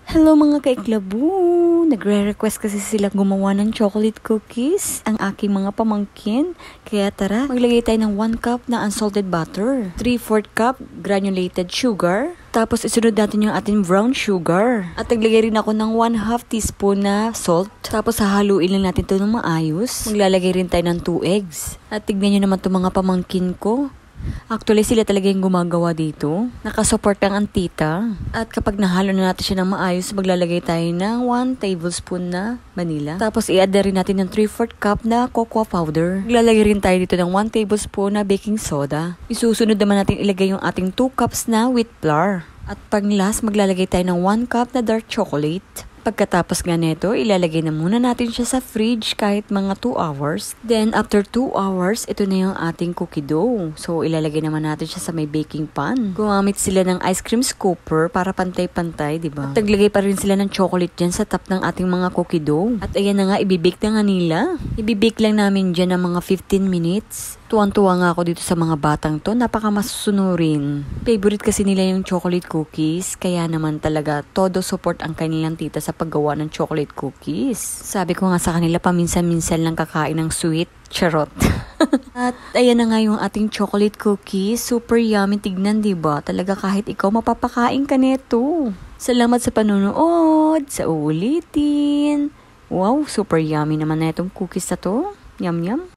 Hello mga kaiklabu! Nagre-request kasi sila gumawa ng chocolate cookies, ang aking mga pamangkin. Kaya tara, maglagay tayo ng 1 cup na unsalted butter, 3/4 cup granulated sugar, tapos isunod natin yung ating brown sugar. At naglagay rin ako ng 1/2 teaspoon na salt. Tapos hahaluin lang natin ito ng maayos. Maglalagay rin tayo ng 2 eggs. At tignan nyo naman itong mga pamangkin ko. Actually, sila talaga yung gumagawa dito. Nakasupport ang tita. At kapag nahalo na natin siya ng maayos, maglalagay tayo ng 1 tablespoon na vanilla. Tapos i-add rin natin yung 3/4 cup na cocoa powder. Maglalagay rin tayo dito ng 1 tablespoon na baking soda. Isusunod naman natin ilagay yung ating 2 cups na wheat flour. At pag last, maglalagay tayo ng 1 cup na dark chocolate. Pagkatapos nga nito, ilalagay na muna natin siya sa fridge kahit mga 2 hours. Then, after 2 hours, ito na yung ating cookie dough. So, ilalagay naman natin siya sa may baking pan. Gumamit sila ng ice cream scooper para pantay-pantay, diba? At naglagay pa rin sila ng chocolate dyan sa top ng ating mga cookie dough. At ayan na nga, ibibake na nga nila. Ibibake lang namin dyan ng mga 15 minutes. Tuwang-tuwa nga ako dito sa mga batang to. Napaka masusunurin. Favorite kasi nila yung chocolate cookies. Kaya naman talaga, todo support ang kanilang tita sa paggawa ng chocolate cookies. Sabi ko nga sa kanila, paminsan-minsan lang kakain ng sweet. Charot. At ayan na nga yung ating chocolate cookies. Super yummy tignan, diba? Talaga kahit ikaw mapapakain ka neto. Salamat sa panunood. Sa uulitin. Wow, super yummy naman na itong cookies na to. Yum yum.